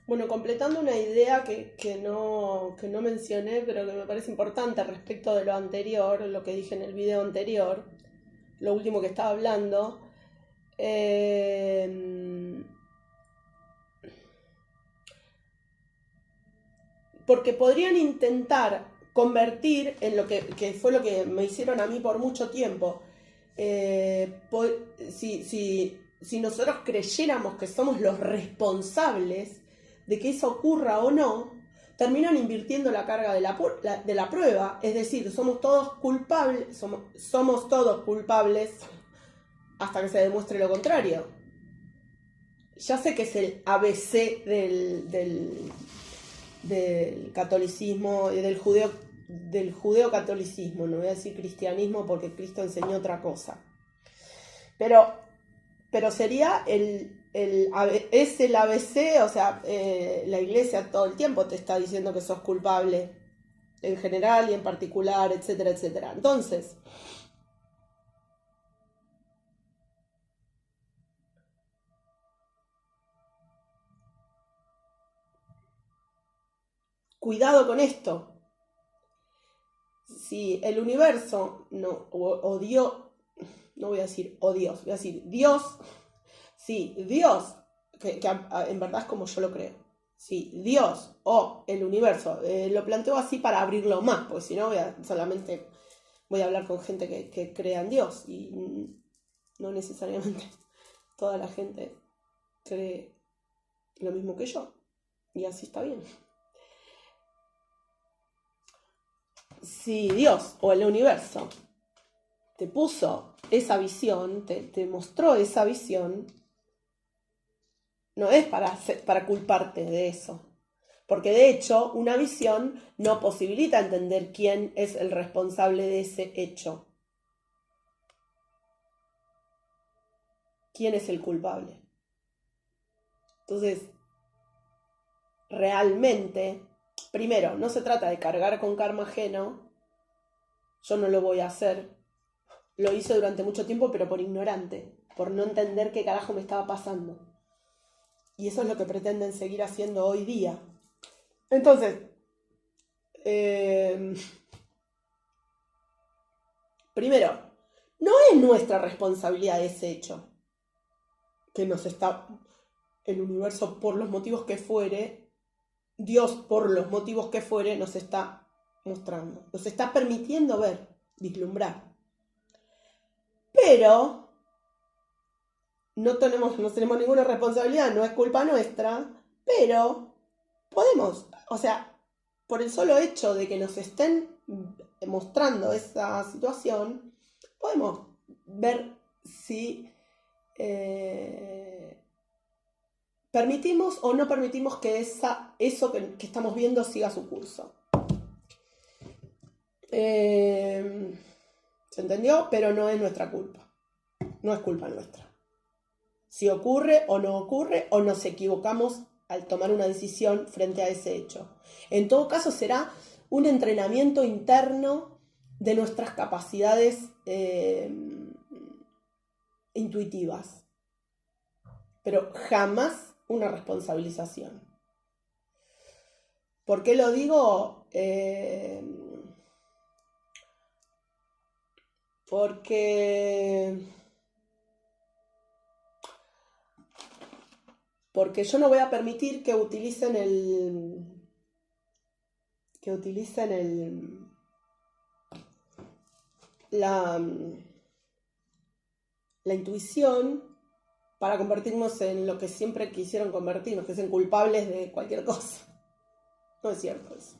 Bueno, completando una idea que no mencioné, pero que me parece importante respecto de lo anterior, lo que dije en el video anterior, lo último que estaba hablando, eh, porque podrían intentar convertir en lo que fue lo que me hicieron a mí por mucho tiempo. Si nosotros creyéramos que somos los responsables de que eso ocurra o no, terminan invirtiendo la carga de la prueba. Es decir, somos todos culpables, somos todos culpables hasta que se demuestre lo contrario. Ya sé que es el ABC del catolicismo y del judeo-catolicismo, no voy a decir cristianismo porque Cristo enseñó otra cosa. Pero sería es el ABC, o sea, la iglesia todo el tiempo te está diciendo que sos culpable, en general y en particular, etcétera, etcétera. Entonces, cuidado con esto. Si el universo, no, o Dios, no voy a decir o Dios, voy a decir Dios, sí, Dios, que en verdad es como yo lo creo. Sí, Dios o el universo, lo planteo así para abrirlo más, porque si no solamente voy a hablar con gente que crea en Dios y no necesariamente toda la gente cree lo mismo que yo, y así está bien. Si Dios o el universo te puso esa visión, te mostró esa visión, no es para culparte de eso. Porque de hecho, una visión no posibilita entender quién es el responsable de ese hecho. ¿Quién es el culpable? Entonces, realmente, primero, no se trata de cargar con karma ajeno. Yo no lo voy a hacer. Lo hice durante mucho tiempo, pero por ignorante, por no entender qué carajo me estaba pasando. Y eso es lo que pretenden seguir haciendo hoy día. Entonces, primero, no es nuestra responsabilidad ese hecho. Que nos está, el universo por los motivos que fuere, Dios por los motivos que fuere, nos está mostrando. Nos está permitiendo ver, vislumbrar. Pero no tenemos ninguna responsabilidad, no es culpa nuestra, pero podemos, o sea, por el solo hecho de que nos estén mostrando esa situación, podemos ver si permitimos o no permitimos que eso que estamos viendo siga su curso. ¿Se entendió? Pero no es nuestra culpa. No es culpa nuestra. Si ocurre o no ocurre, o nos equivocamos al tomar una decisión frente a ese hecho. En todo caso, será un entrenamiento interno de nuestras capacidades intuitivas. Pero jamás una responsabilización. ¿Por qué lo digo? Porque yo no voy a permitir que utilicen la intuición para convertirnos en lo que siempre quisieron convertirnos, que es en culpables de cualquier cosa. No es cierto eso.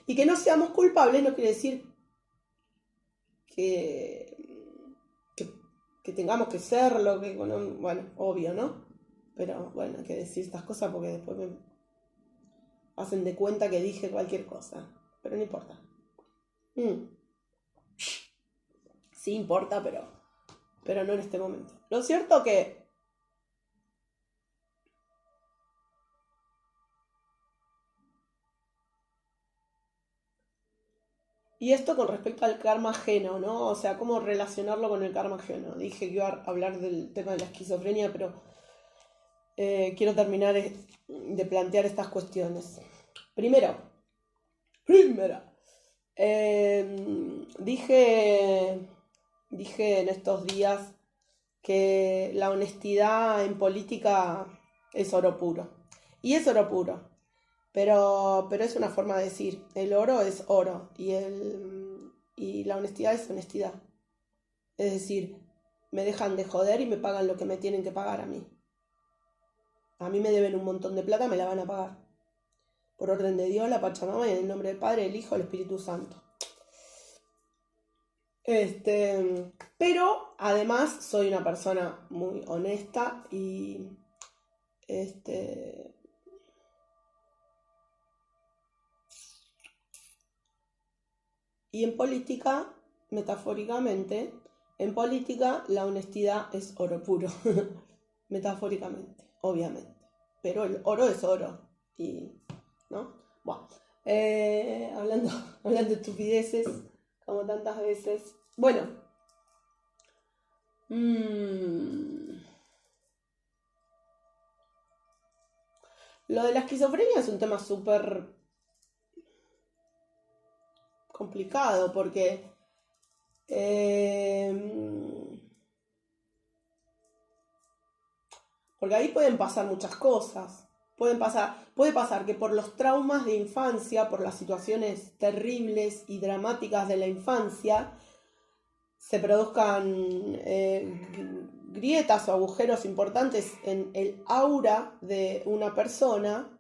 Y que no seamos culpables no quiere decir que tengamos que serlo, que bueno, obvio, ¿no? Pero bueno, hay que decir estas cosas porque después me hacen de cuenta que dije cualquier cosa. Pero no importa. Sí importa, pero no en este momento. Lo cierto que y esto con respecto al karma ajeno, ¿no? O sea, cómo relacionarlo con el karma ajeno. Dije que iba a hablar del tema de la esquizofrenia, pero quiero terminar de plantear estas cuestiones. Primero, dije en estos días que la honestidad en política es oro puro. Y es oro puro. Pero es una forma de decir, el oro es oro y la honestidad es honestidad. Es decir, me dejan de joder y me pagan lo que me tienen que pagar a mí. A mí me deben un montón de plata, me la van a pagar. Por orden de Dios, la Pachamama, y en el nombre del Padre, el Hijo, el Espíritu Santo. Pero además soy una persona muy honesta y en política, metafóricamente, en política la honestidad es oro puro. Metafóricamente, obviamente. Pero el oro es oro. Y, ¿no? Bueno, hablando de estupideces, como tantas veces. Bueno. Lo de la esquizofrenia es un tema súper complicado porque ahí pueden pasar muchas cosas. Puede pasar que por los traumas de infancia, por las situaciones terribles y dramáticas de la infancia, se produzcan grietas o agujeros importantes en el aura de una persona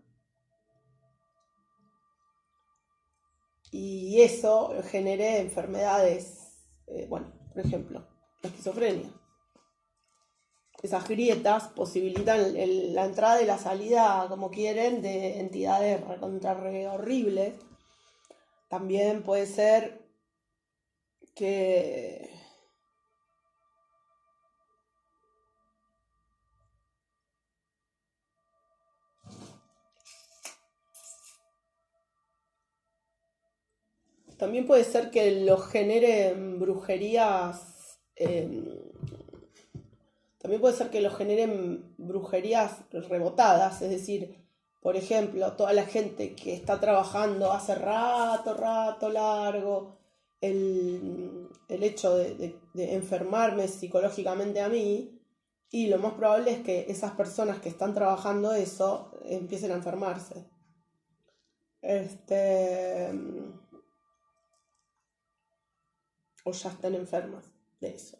y eso genere enfermedades, por ejemplo, la esquizofrenia. Esas grietas posibilitan la entrada y la salida, como quieren, de entidades horribles. También puede ser que los generen brujerías. También puede ser que los generen brujerías rebotadas, es decir, por ejemplo, toda la gente que está trabajando hace rato largo, el hecho de enfermarme psicológicamente a mí, y lo más probable es que esas personas que están trabajando eso empiecen a enfermarse. O ya están enfermas de eso.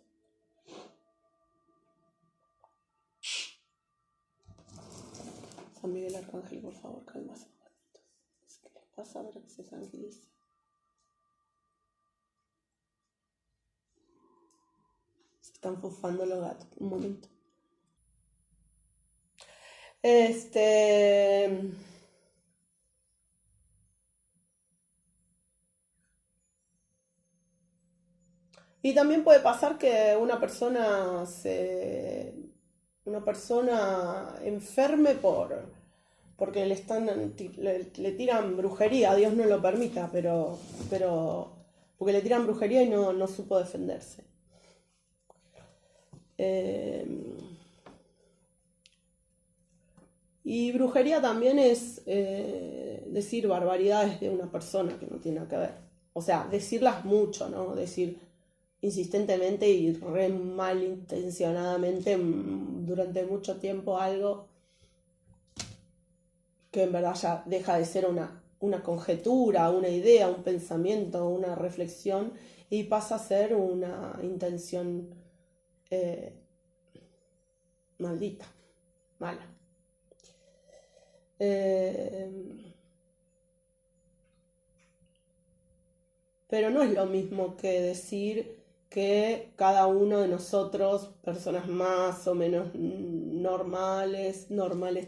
San Miguel Arcángel, por favor, calma a esos gatitos. ¿Qué les pasa? A ver que se tranquilice. Se están fufando los gatos. Un momento. Y también puede pasar que una persona enferme porque le tiran brujería, Dios no lo permita, pero porque le tiran brujería y no supo defenderse. Y brujería también es decir barbaridades de una persona que no tiene nada que ver. O sea, decirlas mucho, ¿no? Decir insistentemente y re malintencionadamente durante mucho tiempo algo que en verdad ya deja de ser una conjetura, una idea, un pensamiento, una reflexión y pasa a ser una intención maldita, mala. Pero no es lo mismo que decir que cada uno de nosotros, personas más o menos normales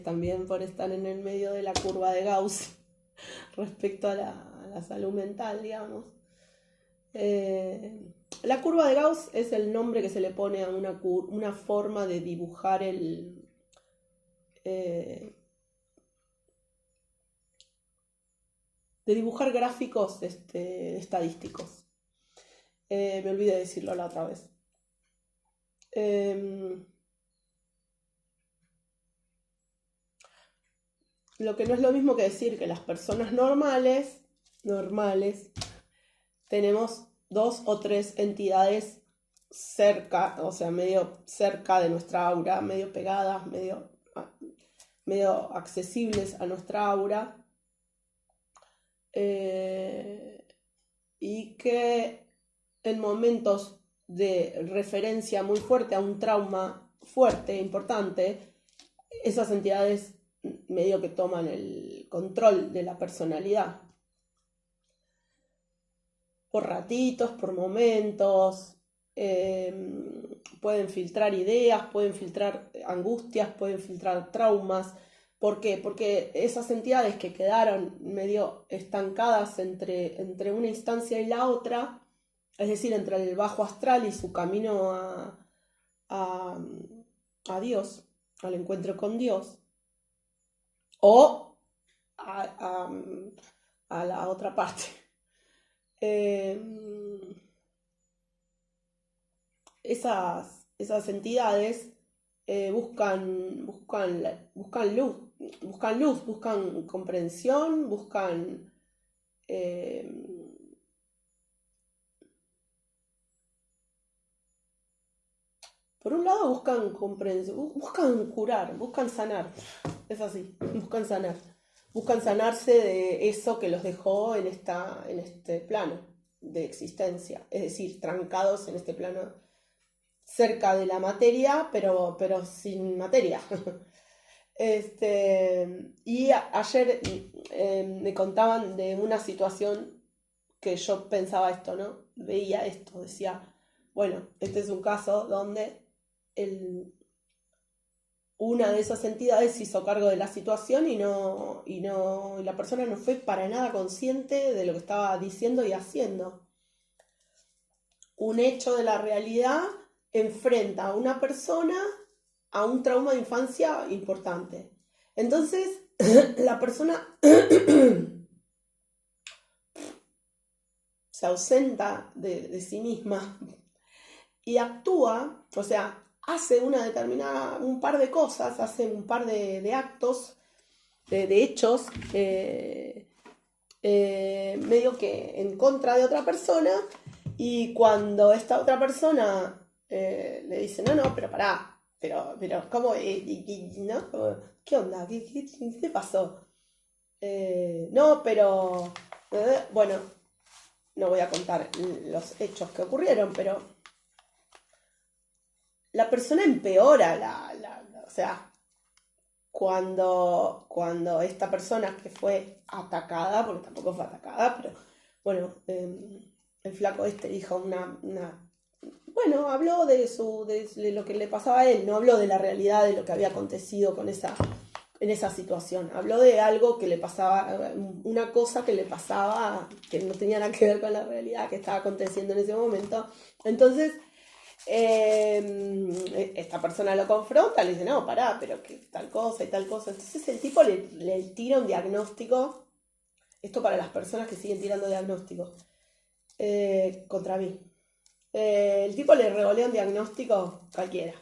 también por estar en el medio de la curva de Gauss respecto a la salud mental, digamos. La curva de Gauss es el nombre que se le pone a una forma de dibujar gráficos estadísticos. Me olvidé de decirlo la otra vez. Lo que no es lo mismo que decir que las personas normales, tenemos 2 o 3 entidades cerca, o sea, medio cerca de nuestra aura, medio pegadas, medio accesibles a nuestra aura, y que en momentos de referencia muy fuerte a un trauma fuerte, importante, esas entidades medio que toman el control de la personalidad. Por ratitos, por momentos, pueden filtrar ideas, pueden filtrar angustias, pueden filtrar traumas. ¿Por qué? Porque esas entidades que quedaron medio estancadas entre una instancia y la otra, es decir, entre el bajo astral y su camino a Dios, al encuentro con Dios, o a la otra parte. Esas entidades buscan luz, buscan comprensión, buscan por un lado buscan comprensión, buscan curar, buscan sanar, es así, buscan sanarse de eso que los dejó en este plano de existencia, es decir, trancados en este plano cerca de la materia, pero sin materia. Y ayer me contaban de una situación que yo pensaba esto, ¿no? Veía esto, decía, bueno, este es un caso donde una de esas entidades se hizo cargo de la situación y la persona no fue para nada consciente de lo que estaba diciendo y haciendo. Un hecho de la realidad enfrenta a una persona a un trauma de infancia importante. Entonces, la persona se ausenta de sí misma y actúa, o sea, hace un par de cosas, hace un par de actos, de hechos, medio que en contra de otra persona, y cuando esta otra persona le dice, no, pero pará, pero ¿cómo? ¿No? ¿Qué onda? ¿Qué te pasó? No, pero, bueno, no voy a contar los hechos que ocurrieron, pero la persona empeora o sea, cuando esta persona que fue atacada, porque tampoco fue atacada, pero bueno, el flaco dijo bueno, habló de lo que le pasaba a él, no habló de la realidad de lo que había acontecido en esa situación, habló de algo que le pasaba, una cosa que le pasaba que no tenía nada que ver con la realidad que estaba aconteciendo en ese momento. Entonces esta persona lo confronta, le dice, no, pará, pero que tal cosa y tal cosa. Entonces el tipo le tira un diagnóstico, esto para las personas que siguen tirando diagnósticos, contra mí. El tipo le revolea un diagnóstico cualquiera.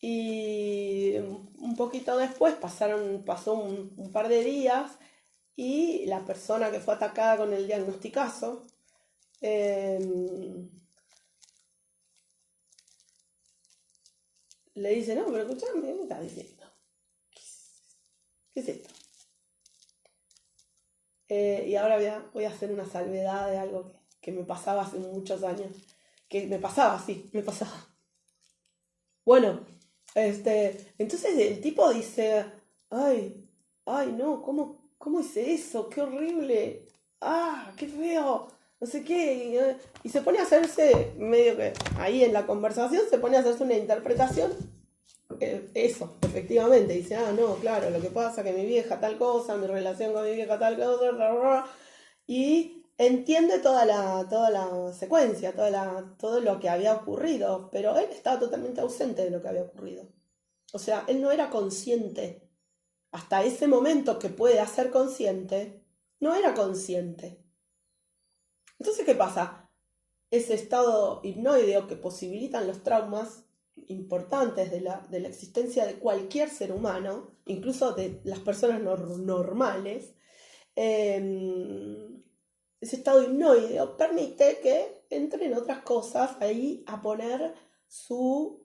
Y un poquito después pasó un par de días y la persona que fue atacada con el diagnosticazo le dice, no, pero escuchame, ¿qué me estás diciendo? ¿Qué es esto? Y ahora voy a hacer una salvedad de algo que me pasaba hace muchos años. Que me pasaba. Bueno, entonces el tipo dice, ay, no, ¿cómo hice eso? ¡Qué horrible! ¡Ah, qué feo! No sé qué. Y se pone a hacerse, medio que ahí en la conversación, se pone a hacerse una interpretación. Eso, efectivamente. Dice, no, claro, lo que pasa es que mi vieja tal cosa, mi relación con mi vieja tal cosa, bla, bla, bla. Y entiende toda la secuencia, todo lo que había ocurrido, pero él estaba totalmente ausente de lo que había ocurrido. O sea, él no era consciente. Hasta ese momento que puede hacer consciente, no era consciente. Entonces, ¿qué pasa? Ese estado hipnoideo que posibilitan los traumas importantes de la existencia de cualquier ser humano, incluso de las personas normales, ese estado hipnoideo permite que entren otras cosas ahí a poner su...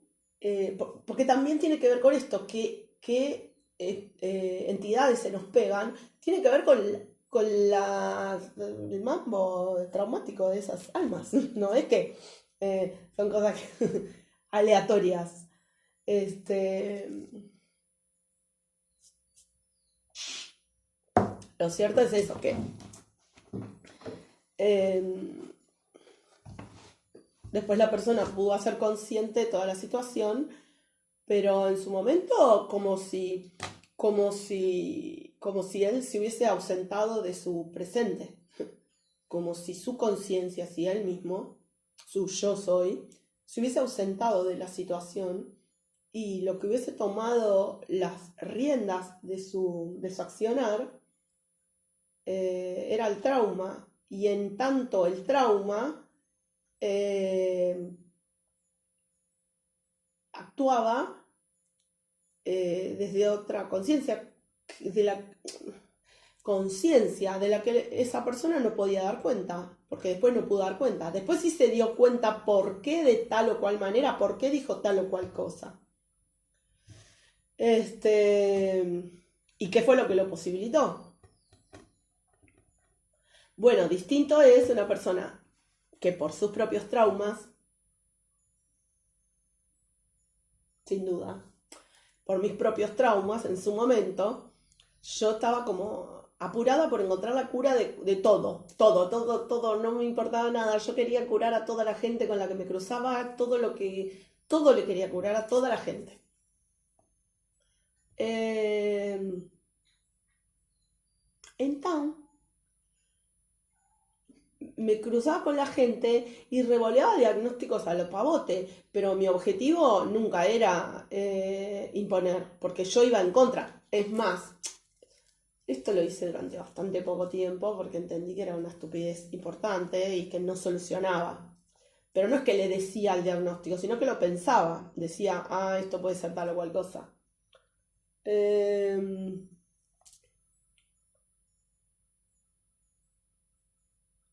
porque también tiene que ver con esto, que entidades se nos pegan, tiene que ver con el mambo traumático de esas almas, ¿no? Es que son cosas aleatorias. Lo cierto es eso, que después la persona pudo hacer consciente de toda la situación, pero en su momento como si él se hubiese ausentado de su presente, como si su conciencia, si él mismo, su yo soy, se hubiese ausentado de la situación y lo que hubiese tomado las riendas de su accionar era el trauma, y en tanto el trauma actuaba desde otra conciencia, de la conciencia de la que esa persona no podía dar cuenta, porque después no pudo dar cuenta. Después sí se dio cuenta por qué de tal o cual manera, por qué dijo tal o cual cosa. ¿Y qué fue lo que lo posibilitó? Bueno, distinto es una persona que por sus propios traumas, sin duda, por mis propios traumas en su momento, yo estaba como apurada por encontrar la cura de todo, no me importaba nada, yo quería curar a toda la gente con la que me cruzaba, todo le quería curar a toda la gente. Entonces, me cruzaba con la gente y revoleaba diagnósticos a lo pavote, pero mi objetivo nunca era imponer, porque yo iba en contra. Es más, esto lo hice durante bastante poco tiempo porque entendí que era una estupidez importante y que no solucionaba. Pero no es que le decía el diagnóstico, sino que lo pensaba. Decía, esto puede ser tal o cual cosa.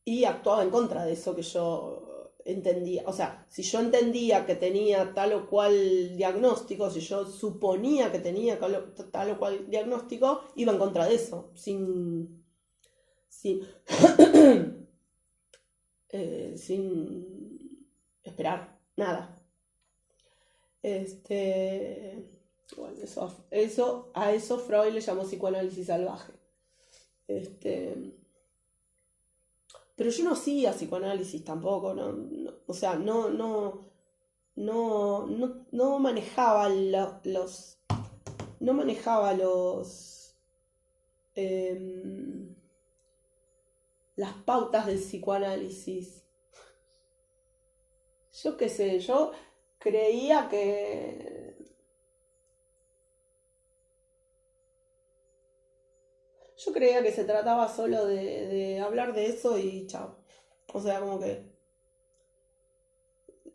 Y actuaba en contra de eso que yo entendía. O sea, si yo entendía que tenía tal o cual diagnóstico, si yo suponía que tenía tal o cual diagnóstico, iba en contra de eso, sin, sin esperar nada. Bueno, a eso Freud le llamó psicoanálisis salvaje. Pero yo no hacía psicoanálisis tampoco, o sea, no manejaba no manejaba las pautas del psicoanálisis. Yo qué sé, yo creía que se trataba solo de hablar de eso y chao. O sea, como que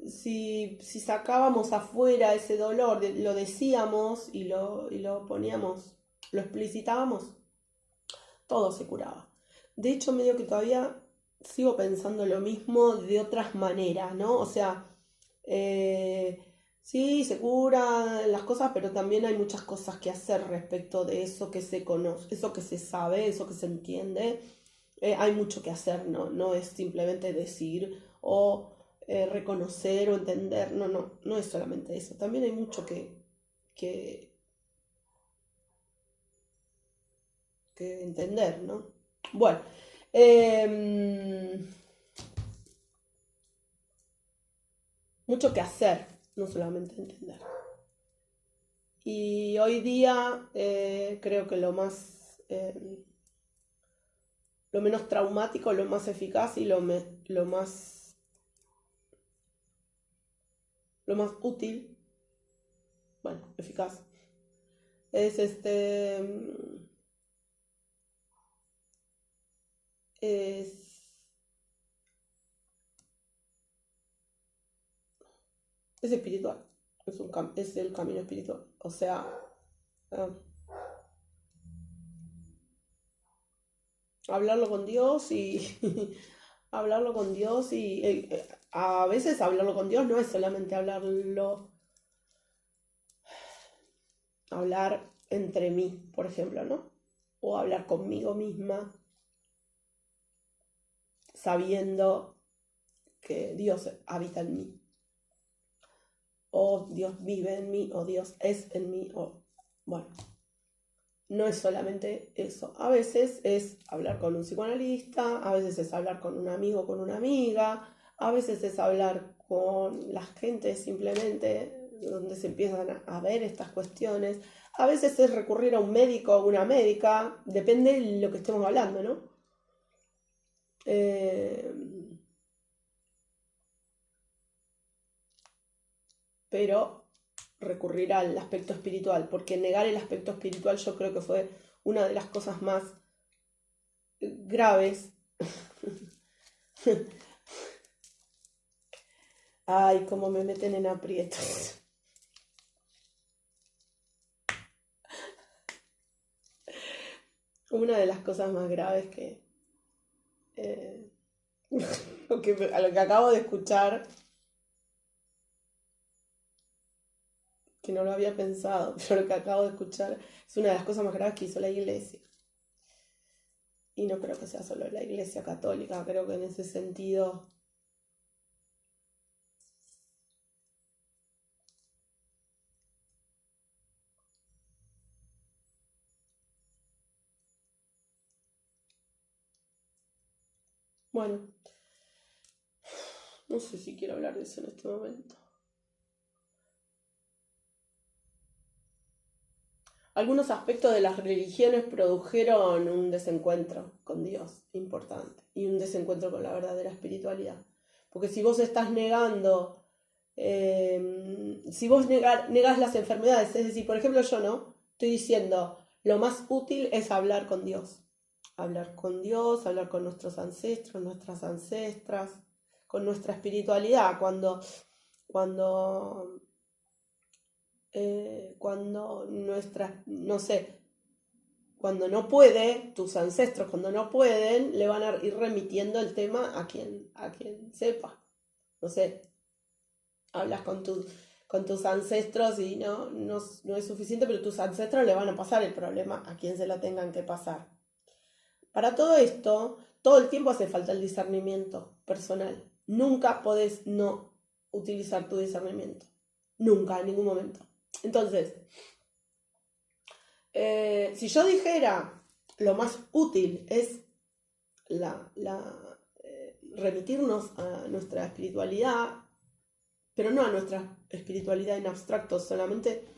si sacábamos afuera ese dolor, lo decíamos y lo poníamos, lo explicitábamos, todo se curaba. De hecho, medio que todavía sigo pensando lo mismo de otras maneras, ¿no? O sea, sí, se curan las cosas, pero también hay muchas cosas que hacer respecto de eso que se conoce, eso que se sabe, eso que se entiende. Hay mucho que hacer, no es simplemente decir o reconocer o entender, no es solamente eso. También hay mucho que, que entender, ¿no? Bueno, mucho que hacer, no solamente entender. Y hoy día creo que lo menos traumático, lo más eficaz y lo más útil, bueno, eficaz, es es, es espiritual. es el camino espiritual. O sea, ah, hablarlo con Dios y hablarlo con Dios y a veces hablarlo con Dios no es solamente hablar entre mí, por ejemplo, ¿no? O hablar conmigo misma, sabiendo que Dios habita en mí, o Dios vive en mí, o Dios es en mí, o bueno, no es solamente eso. A veces es hablar con un psicoanalista, a veces es hablar con un amigo, con una amiga, a veces es hablar con la gente simplemente, donde se empiezan a ver estas cuestiones. A veces es recurrir a un médico o una médica, depende de lo que estemos hablando, ¿no? Eh, pero recurrir al aspecto espiritual, porque negar el aspecto espiritual yo creo que fue una de las cosas más graves. Ay, cómo me meten en aprietos. Una de las cosas más graves eh, a lo que acabo de escuchar, que no lo había pensado, pero lo que acabo de escuchar es una de las cosas más graves que hizo la iglesia. Y no creo que sea solo la iglesia católica, creo que en ese sentido bueno, no sé si quiero hablar de eso en este momento. Algunos aspectos de las religiones produjeron un desencuentro con Dios importante y un desencuentro con la verdadera espiritualidad. Porque si vos estás negando, si vos negás las enfermedades, es decir, por ejemplo yo no, estoy diciendo, lo más útil es hablar con Dios. Hablar con Dios, hablar con nuestros ancestros, nuestras ancestras, con nuestra espiritualidad. Cuando cuando no sé, cuando no puede, tus ancestros cuando no pueden, le van a ir remitiendo el tema a quien sepa. No sé, hablas con tus ancestros y no es suficiente, pero tus ancestros le van a pasar el problema a quien se lo tengan que pasar. Para todo esto, todo el tiempo hace falta el discernimiento personal. Nunca podés no utilizar tu discernimiento. Nunca, en ningún momento. Entonces, si yo dijera lo más útil es remitirnos a nuestra espiritualidad, pero no a nuestra espiritualidad en abstracto, solamente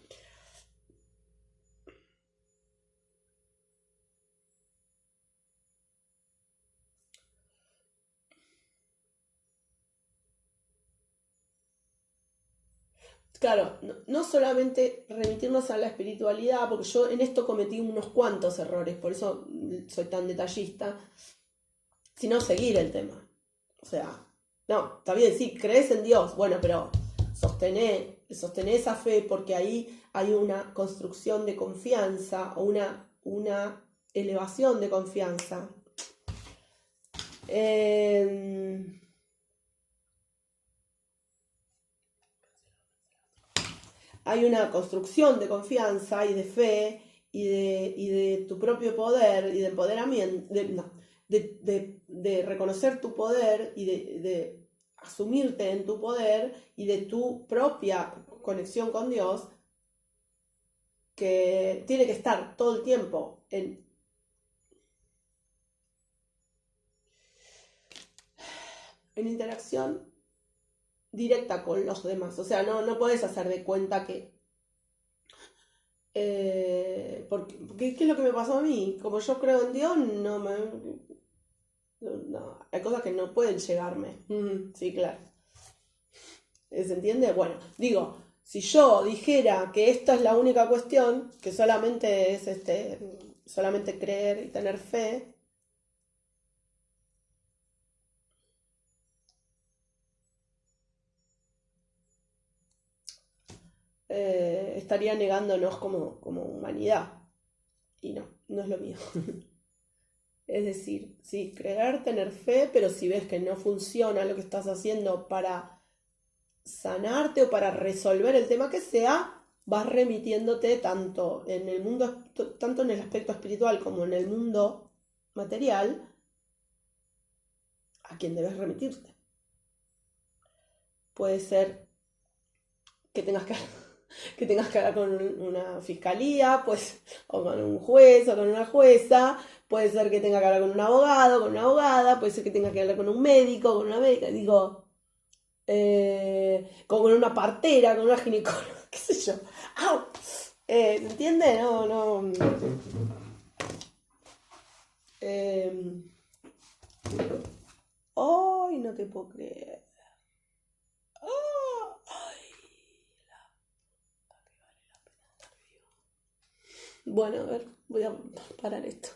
claro, no solamente remitirnos a la espiritualidad, porque yo en esto cometí unos cuantos errores, por eso soy tan detallista, sino seguir el tema. O sea, no, está bien, sí, crees en Dios, bueno, pero sostener esa fe porque ahí hay una construcción de confianza o una elevación de confianza. Hay una construcción de confianza y de fe y de tu propio poder y de empoderamiento, de reconocer tu poder y de asumirte en tu poder y de tu propia conexión con Dios, que tiene que estar todo el tiempo en interacción directa con los demás. O sea, no puedes hacer de cuenta que porque, ¿qué es lo que me pasó a mí? Como yo creo en Dios, no, hay cosas que no pueden llegarme. Sí, claro. ¿Se entiende? Bueno, digo, si yo dijera que esta es la única cuestión, que solamente es solamente creer y tener fe, estaría negándonos como humanidad. Y no, no es lo mío. Es decir, sí, creer, tener fe, pero si ves que no funciona lo que estás haciendo para sanarte o para resolver el tema que sea, vas remitiéndote tanto en el aspecto espiritual como en el mundo material, a quien debes remitirte. Puede ser que tengas que, que tengas que hablar con una fiscalía, pues, o con un juez o con una jueza, puede ser que tenga que hablar con un abogado, con una abogada, puede ser que tenga que hablar con un médico, con una médica, digo, con una partera, con una ginecóloga, qué sé yo. ¡Au! ¿Se entiende? No, no. ¡Ay, no te puedo creer! ¡Ay! Bueno, a ver, voy a parar esto.